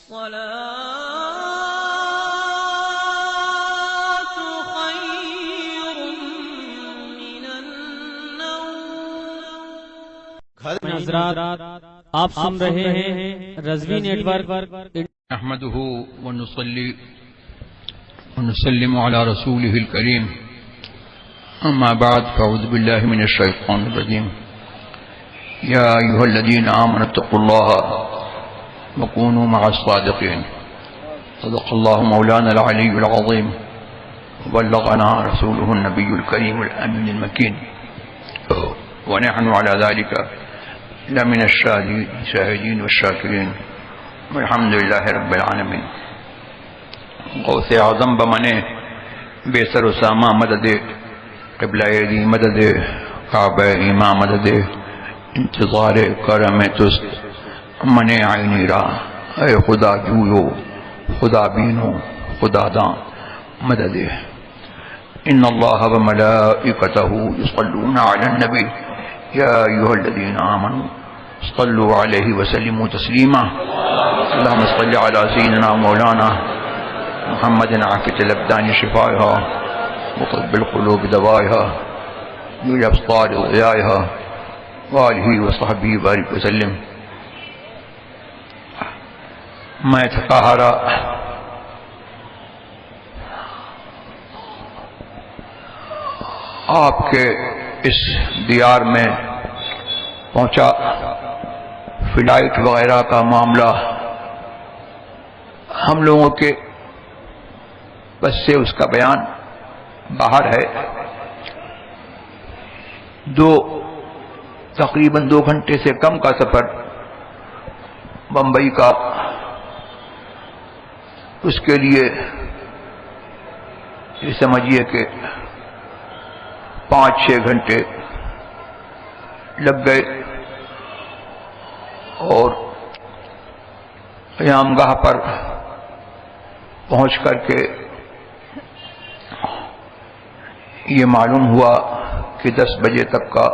الصلاة خير من النوم. حضرات آپ سن رہے ہیں رضوی نیٹ ورک. نحمده ونصلي ونسلم على رسوله الكريم. أما بعد فأعوذ بالله من الشيطان الرجيم. يا أيها الذين آمنوا اتقوا الله وكونوا مع الصادقين. صدق الله مولانا العلي العظيم وبلغنا رسوله النبي الكريم الأمين المكين ونحن على ذلك لمن الشاهدين والشاكرين والحمد لله رب العالمين. غوث اعظم بمنے بے سر و ساما مدد قبلہ دی مدد کعبہ ایماں مدد انتظار کرم تست من عینی را اے خدا جویو خدا بینو خدا دان مدد. ان اللہ وملائکتہ یصلون علی النبی یا ایھا الذین آمنوا صلوا علیہ وسلموا تسلیما. اللهم صل على سيدنا مولانا محمد عاقبة الأبدان شفائها وطب القلوب دوائها بالأبصار ضيائها وآله وصحبه بارك وسلم. میں تھکا ہارا آپ کے اس دیار میں پہنچا. فلائٹ وغیرہ کا معاملہ ہم لوگوں کے بس سے اس کا بیان باہر ہے. تقریباً 2 گھنٹے سے کم کا سفر بمبئی کا، اس کے لیے یہ سمجھیے کہ 5-6 گھنٹے لگ گئے اور قیام گاہ پر پہنچ کر کے یہ معلوم ہوا کہ 10 بجے تک کا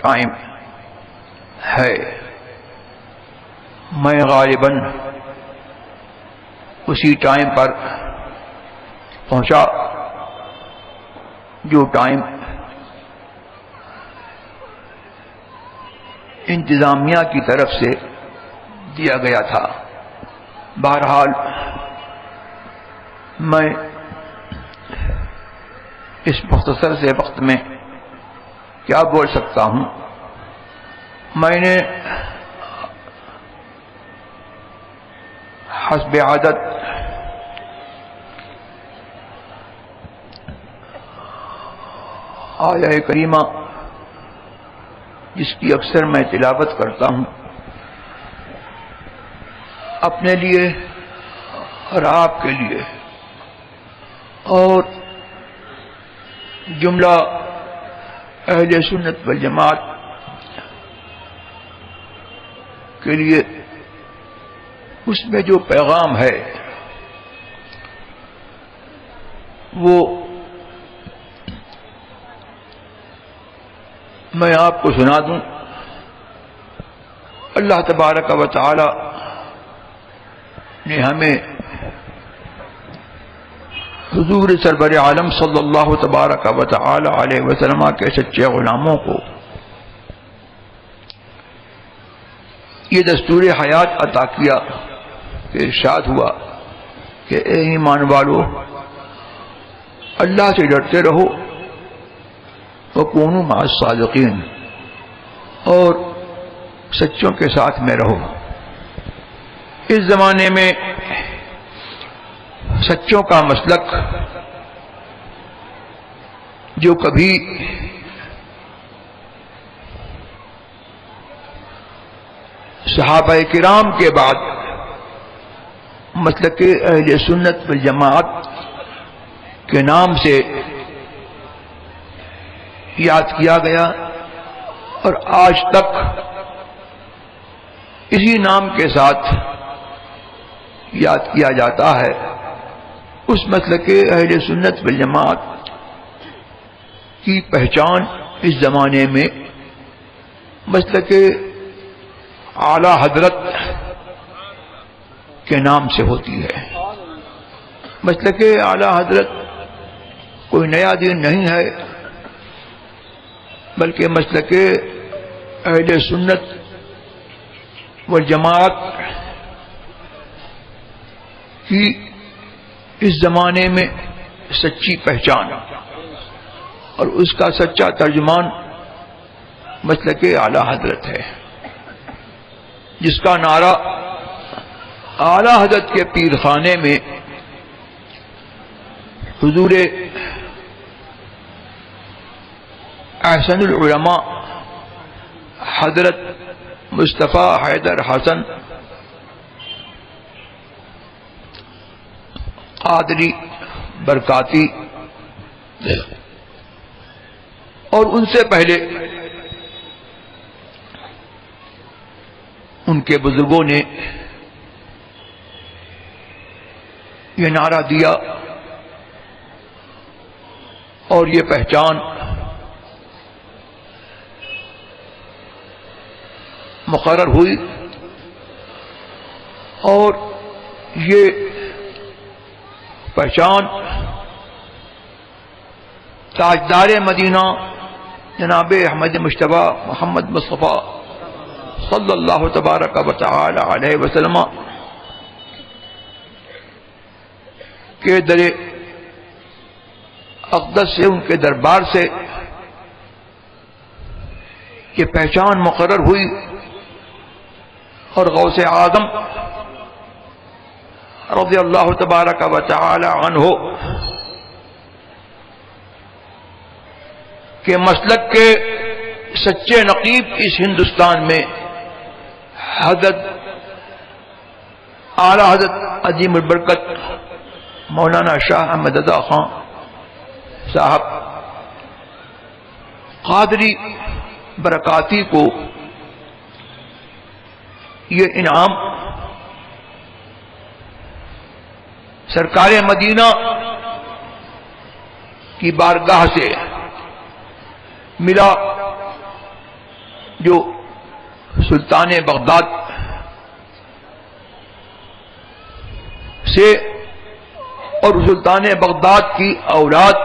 ٹائم ہے. میں غالباً اسی ٹائم پر پہنچا جو ٹائم انتظامیہ کی طرف سے دیا گیا تھا. بہرحال میں اس مختصر سے وقت میں کیا بول سکتا ہوں. میں نے حسب عادت آیہ کریمہ جس کی اکثر میں تلاوت کرتا ہوں اپنے لیے اور آپ کے لیے اور جملہ اہل سنت والجماعت کے لیے اس میں جو پیغام ہے وہ میں آپ کو سنا دوں. اللہ تبارک و تعالی نے ہمیں حضور سرور عالم صلی اللہ تبارک و تعالی علیہ وسلم کے سچے غلاموں کو یہ دستور حیات عطا کیا کہ ارشاد ہوا کہ اے ایمان والو اللہ سے ڈرتے رہو وَكُونُوا مَعَ الصَّادِقِينَ اور سچوں کے ساتھ میں رہو. اس زمانے میں سچوں کا مسلک جو کبھی صحابہ کرام کے بعد مسلک اہل سنت والجماعت کے نام سے یاد کیا گیا اور آج تک اسی نام کے ساتھ یاد کیا جاتا ہے. اس مسلک اہل سنت والجماعت کی پہچان اس زمانے میں مسلک اعلی حضرت کے نام سے ہوتی ہے۔ مسلک اعلی حضرت کوئی نیا دین نہیں ہے، بلکہ مسلک اہل سنت والجماعت کی اس زمانے میں سچی پہچان اور اس کا سچا ترجمان مسلک اعلی حضرت ہے، جس کا نعرہ اعلی حضرت کے پیر خانے میں حضور احسن العلماء حضرت مصطفیٰ حیدر حسن قادری برکاتی اور ان سے پہلے ان کے بزرگوں نے یہ نعرہ دیا اور یہ پہچان مقرر ہوئی، اور یہ پہچان تاجدار مدینہ جناب احمد مجتبی محمد مصطفیٰ صلی اللہ تبارک و تعالی علیہ وسلم کے در اقدس سے، ان کے دربار سے یہ پہچان مقرر ہوئی، اور غوث اعظم رضی اللہ تبارک و تعالی عنہ کے مسلک کے سچے نقیب اس ہندوستان میں حضرت اعلی حضرت عظیم البرکت مولانا شاہ احمد رضا خان صاحب قادری برکاتی کو یہ انعام سرکار مدینہ کی بارگاہ سے ملا، جو سلطان بغداد سے اور سلطان بغداد کی اولاد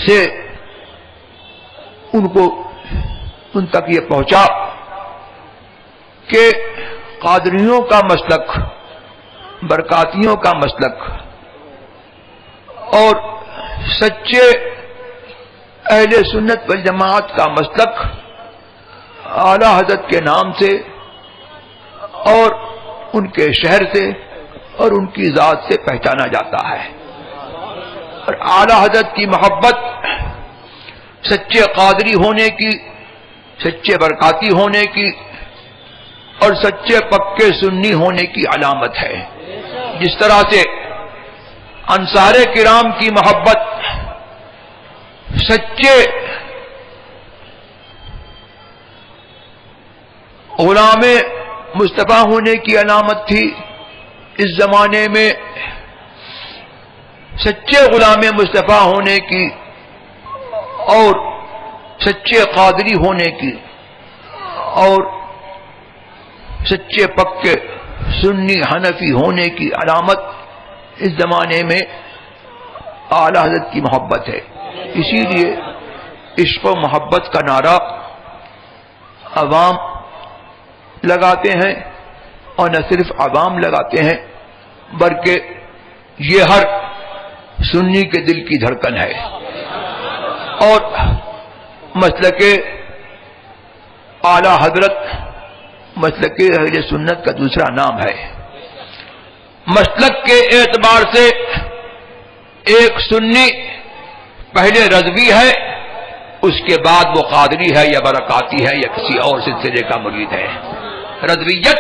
سے ان تک یہ پہنچا کہ قادریوں کا مسلک، برکاتیوں کا مسلک اور سچے اہل سنت والجماعت کا مسلک اعلی حضرت کے نام سے اور ان کے شہر سے اور ان کی ذات سے پہچانا جاتا ہے، اور اعلی حضرت کی محبت سچے قادری ہونے کی، سچے برکاتی ہونے کی اور سچے پکے سنی ہونے کی علامت ہے۔ جس طرح سے انصار کرام کی محبت سچے غلام مصطفیٰ ہونے کی علامت تھی، اس زمانے میں سچے غلام مصطفیٰ ہونے کی اور سچے قادری ہونے کی اور سچے پکے سنی حنفی ہونے کی علامت اس زمانے میں اعلی حضرت کی محبت ہے۔ اسی لیے عشق و محبت کا نعرہ عوام لگاتے ہیں، اور نہ صرف عوام لگاتے ہیں بلکہ یہ ہر سنی کے دل کی دھڑکن ہے، اور مسلک اعلی حضرت مسلک اہل سنت کا دوسرا نام ہے۔ مسلک کے اعتبار سے ایک سنی پہلے رضوی ہے، اس کے بعد وہ قادری ہے یا برکاتی ہے یا کسی اور سلسلے کا مرید ہے۔ رضویت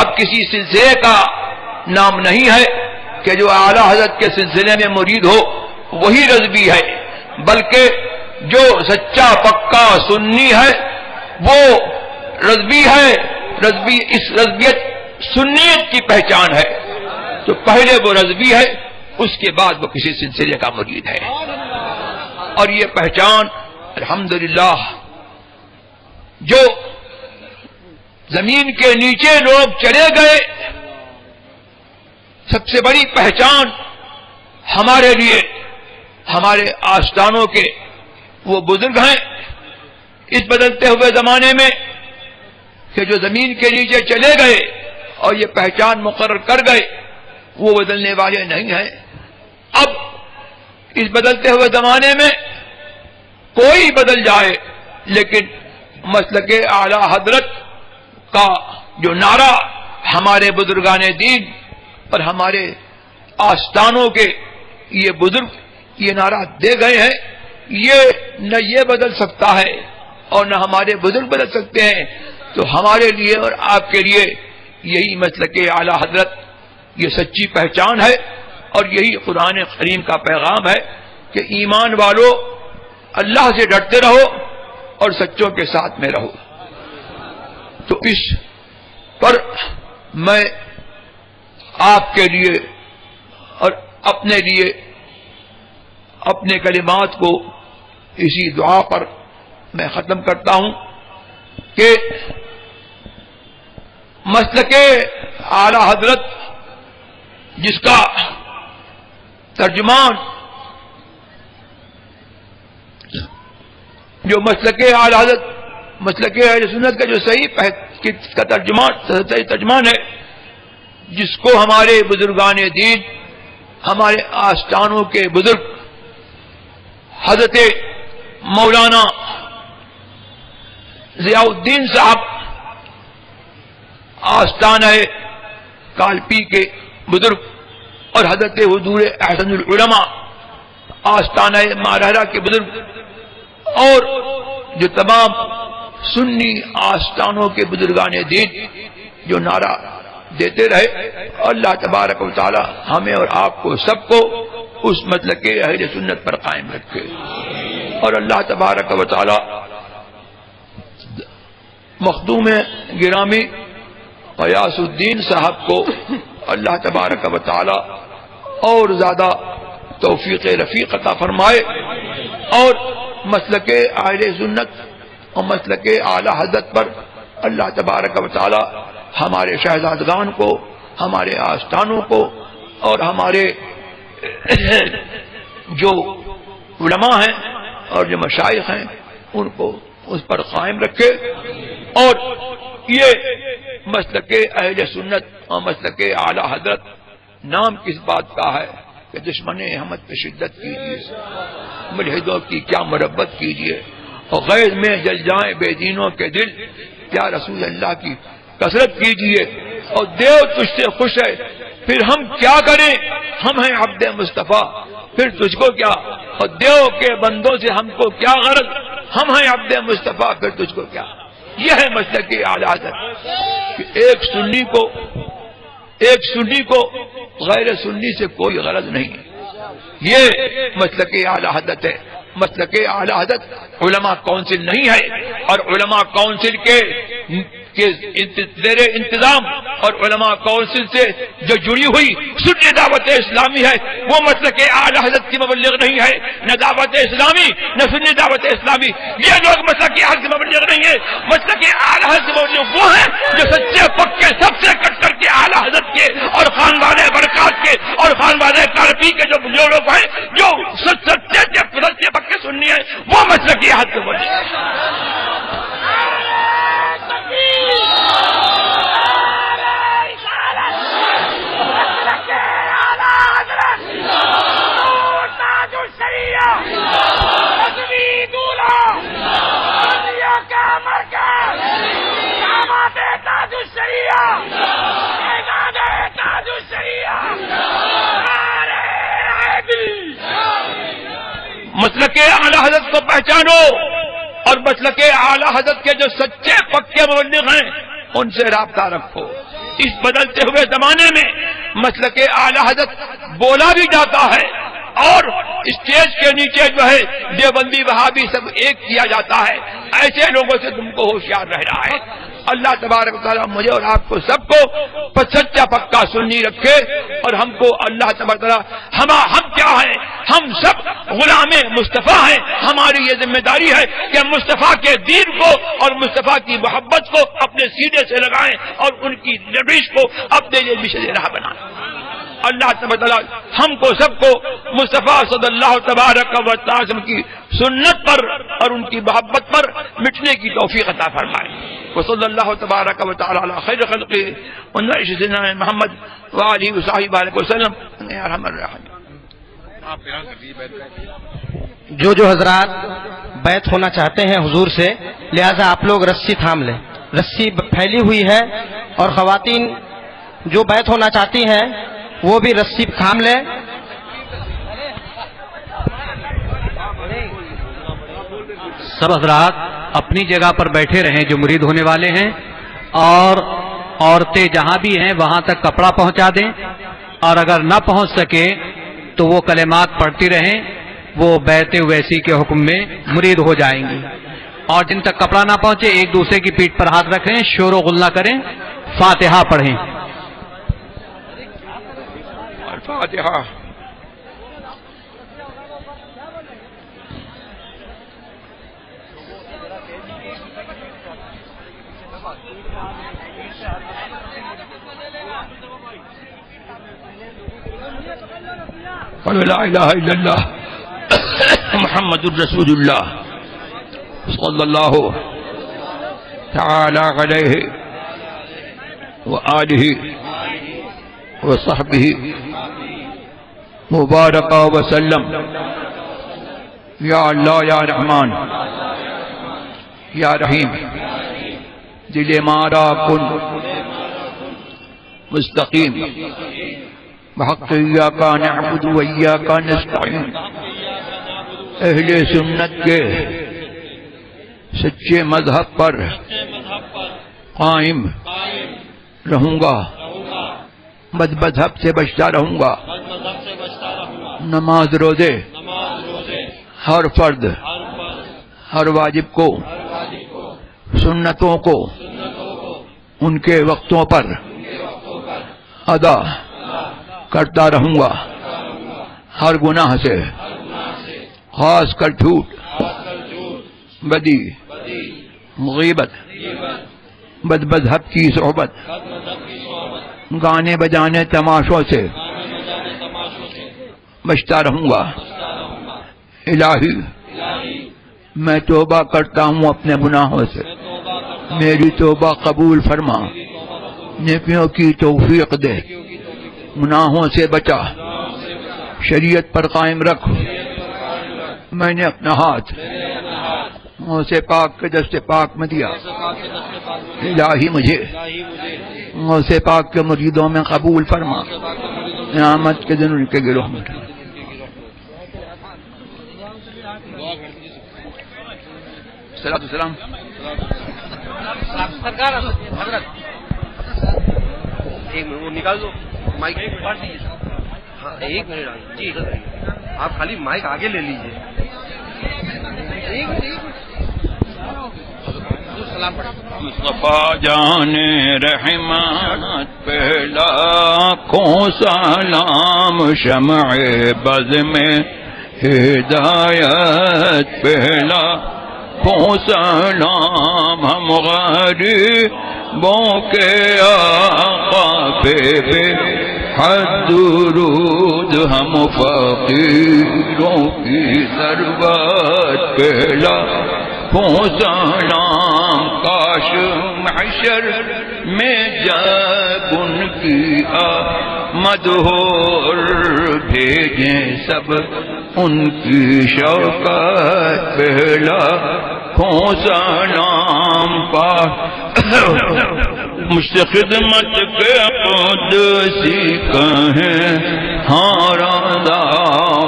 اب کسی سلسلے کا نام نہیں ہے کہ جو اعلی حضرت کے سلسلے میں مرید ہو وہی رضوی ہے، بلکہ جو سچا پکا سنی ہے وہ رضوی ہے۔ رضوی، اس رضویت سنیت کی پہچان ہے، تو پہلے وہ رضوی ہے، اس کے بعد وہ کسی سلسلے کا مرید ہے۔ اور یہ پہچان الحمدللہ جو زمین کے نیچے لوگ چلے گئے سب سے بڑی پہچان ہمارے لیے ہمارے آستانوں کے وہ بزرگ ہیں اس بدلتے ہوئے زمانے میں کہ جو زمین کے نیچے چلے گئے اور یہ پہچان مقرر کر گئے، وہ بدلنے والے نہیں ہیں۔ اب اس بدلتے ہوئے زمانے میں کوئی بدل جائے، لیکن مسلک اعلی حضرت کا جو نعرہ ہمارے بزرگان دین اور ہمارے آستانوں کے یہ بزرگ یہ نعرہ دے گئے ہیں، یہ نہ یہ بدل سکتا ہے اور نہ ہمارے بزرگ بدل سکتے ہیں۔ تو ہمارے لیے اور آپ کے لیے یہی مسلک اعلی حضرت یہ سچی پہچان ہے، اور یہی قرآن کریم کا پیغام ہے کہ ایمان والو اللہ سے ڈرتے رہو اور سچوں کے ساتھ میں رہو۔ تو اس پر میں آپ کے لیے اور اپنے لیے اپنے کلمات کو اسی دعا پر میں ختم کرتا ہوں کہ مسلک اعلی حضرت جس کا ترجمان جو مسلک اعلی حضرت مسلک اہل سنت کا جو صحیح کا ترجمان ہے، جس کو ہمارے بزرگان دین ہمارے آستانوں کے بزرگ حضرت مولانا ضیاء الدین صاحب آستانہ کالپی کے بزرگ اور حضرت حضور احسن العلماء آستانہ مارہرہ کے بزرگ اور جو تمام سنی آستانوں کے بزرگان دین جو نعرہ دیتے رہے، اللہ تبارک و تعالی ہمیں اور آپ کو سب کو اس مسلک اہل سنت پر قائم رکھے، اور اللہ تبارک و تعالی مخدوم گرامی غیاث الدین صاحب کو اللہ تبارک و تعالی اور زیادہ توفیق رفیق عطا فرمائے، اور مسلک اہل سنت اور مسلک اعلی حضرت پر اللہ تبارک و تعالی ہمارے شہزادگان کو، ہمارے آستانوں کو اور ہمارے جو علماء ہیں اور جو مشائخ ہیں ان کو اس پر قائم رکھے۔ اور یہ مسلک اہل سنت اور مسلک اعلی حضرت نام کس بات کا ہے کہ دشمن احمد پہ شدت کیجیے، ملحدوں کی کیا مربت کیجیے، اور غیظ میں جل جائیں بے دینوں کے دل، کیا رسول اللہ کی کثرت کیجیے، اور دیو تجھ سے خوش ہے، پھر ہم کیا کریں، ہم ہیں عبد مصطفیٰ، پھر تجھ کو کیا، اور دیو کے بندوں سے ہم کو کیا غرض، ہم ہیں عبد مصطفیٰ، پھر تجھ کو کیا۔ یہ ہے مسلک اعلی حضرت کہ ایک سنی کو غیر سنی سے کوئی غرض نہیں، یہ مسلک اعلی حضرت ہے۔ مسلک اعلی حضرت علماء کونسل نہیں ہے، اور علماء کونسل کے زیر انتظام اور علماء کونسل سے جو جڑی ہوئی سنی دعوت اسلامی ہے، وہ مسلک اعلی حضرت کی مبلغ نہیں ہے، نہ دعوت اسلامی نہ سنی دعوت اسلامی، یہ لوگ مسلک اعلی حضرت کی مبلغ نہیں ہے۔ مسلک اعلی حضرت کی مبلغ وہ ہیں جو سچے پکے سب سے کٹر کے اعلی حضرت کے اور خاندان برکات کے اور خاندان کارپی کے جو لوگ ہیں جو سچے پکے سنی ہیں، وہ مسلک اعلی حضرت کی مبلغ۔ مسلک اعلی حضرت کو پہچانو، اور مسلک اعلی حضرت کے جو سچے پکے مبلغ ہیں ان سے رابطہ رکھو۔ اس بدلتے ہوئے زمانے میں مسلک اعلی حضرت بولا بھی جاتا ہے، اور اسٹیج کے نیچے جو ہے دیوبندی وہابی سب ایک کیا جاتا ہے۔ ایسے لوگوں سے تم کو ہوشیار رہنا ہے۔ اللہ تبارک و تعالیٰ مجھے اور آپ کو سب کو سچا پکا سنی رکھے، اور ہم کو اللہ تبارک و تعالیٰ ہم کیا ہیں، ہم سب غلام مصطفیٰ ہیں۔ ہماری یہ ذمہ داری ہے کہ ہم مصطفیٰ کے دین کو اور مصطفیٰ کی محبت کو اپنے سینے سے لگائیں، اور ان کی روش کو اپنے لیے مشعل راہ بنائیں۔ اللہ تبارک و تعالی ہم کو سب کو مصطفیٰ صلی اللہ تبارک و تعالی کی سنت پر اور ان کی محبت پر مٹنے کی توفیق عطا فرمائے. وصلی اللہ تبارک و تعالی علی خیر خلقہ سیدنا محمد وآلہ وصحبہ وسلم. یا ارحم الراحمین. جو حضرات بیعت ہونا چاہتے ہیں حضور سے، لہذا آپ لوگ رسی تھام لیں. رسی پھیلی ہوئی ہے اور خواتین جو بیعت ہونا چاہتی ہیں وہ بھی رسی تھام لیں. سب حضرات اپنی جگہ پر بیٹھے رہیں جو مرید ہونے والے ہیں، اور عورتیں جہاں بھی ہیں وہاں تک کپڑا پہنچا دیں، اور اگر نہ پہنچ سکے تو وہ کلمات پڑھتی رہیں، وہ بیعت ویسی کے حکم میں مرید ہو جائیں گی. اور جن تک کپڑا نہ پہنچے ایک دوسرے کی پیٹھ پر ہاتھ رکھیں، شور و غل نہ کریں، فاتحہ پڑھیں. الفاتحہ. لا الہ الا اللہ محمد الرسول اللہ صلی اللہ تعالی علیہ وآلہ وصحبہ مبارک وسلم. یا اللہ یا رحمان یا رحیم دل مارا کن مستقیم بحق ایاک نعبد و ایاک نستعین. اہل سنت کے سچے مذہب پر قائم رہوں گا، بد مذہب سے بچتا رہوں گا. نماز روزے ہر فرد ہر واجب کو، سنتوں کو ان کے وقتوں پر ادا کرتا رہوں گا. ہر گناہ سے خاص کر جھوٹ، بدی، غیبت، بد مذہب کی صحبت، گانے بجانے تماشوں سے بچتا رہوں گا. الہی میں توبہ کرتا ہوں اپنے گناہوں سے، میری توبہ قبول فرما، نیکیوں کی توفیق دے، گناہوں سے بچا، شریعت پر قائم رکھ. میں نے اپنا ہاتھ غوث پاک کے دست پاک میں دیا. الہی مجھے غوث پاک کے مریدوں میں قبول فرما، قیامت کے دن ان کے گروہ میں. صلاۃ السلام. حضرت ایک منٹ وہ نکال دو مائک. ہاں ایک منٹ جی، آپ خالی مائک آگے لے لیجیے. مصطفیٰ جان رحمت پہلا کو سلام، شمع بز میں ہدایت پہلا کو سلام. ہم غریبوں کے آقا پہ حد درود، ہم فقیروں کی ضرورت پہلا کو سلام. کاش محشر میں جب ان کی آمد ہو، بھیجیں سب ان کی شوقت پہلا کو سلام. مجھ سے خدمت کے قدسی کہیں ہاں رضا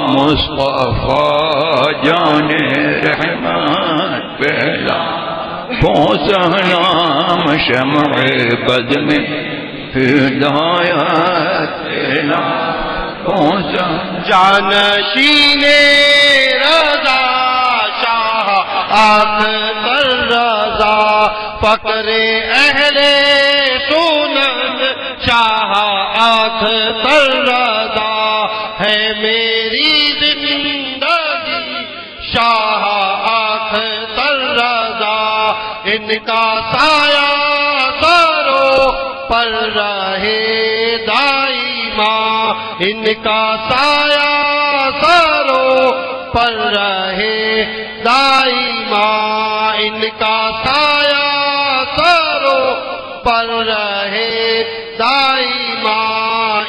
مصطفیٰ جان رحمت پہلا کو سلام. شمع بز میں ہدایت پہلا کو سلام. جانشین رضا شاہ اختر رضا، فقر اہل سنت شاہ اختر رضا ہے میری زندگی. شاہ اختر رضا ان کا سایہ سروں پر رہے دائما. ان کا سایہ سروں پر رہے دائما، ان کا سایہ سروں پر رہے دائما،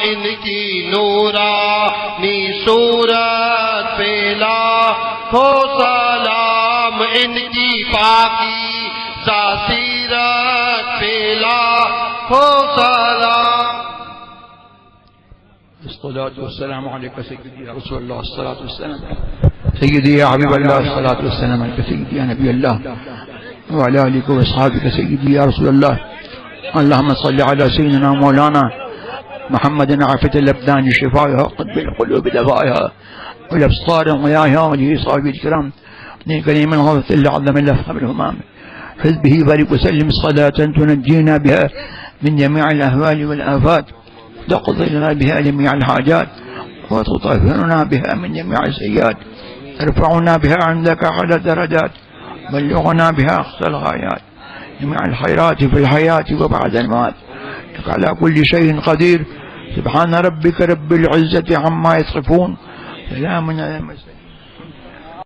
ان کی نورانی صورت پہ لاکھوں سلام، ان کی پاکیزہ سیرت پہ لاکھوں سلام۔ الصلاة والسلام عليك سيدي يا رسول الله، الصلاة والسلام سيدي يا حبيب الله، الصلاة والسلام عليك سيدي يا نبي الله وعلى آلك وأصحابك سيدي يا رسول الله. اللهم صل على سيدنا مولانا محمد عافية الأبدان شفائها قطب القلوب دفائها والأبصار ضيائها وجه صاحب الكرام كريم الغوث الأعظم الأفخم الهمام خذ به بارك وسلم صلاة تنجينا بها من جميع الأهوال والآفات، تقضي لنا بها جميع الحاجات وتطهرنا بها من جميع السيئات، ترفعنا بها عندك على الدرجات، بلغنا بها أقصى الغايات، جميع الخيرات في الحياة وبعد الممات، إنك على كل شيء قدير. سبحان ربك رب العزة عما يصفون، سلام على المرسلين.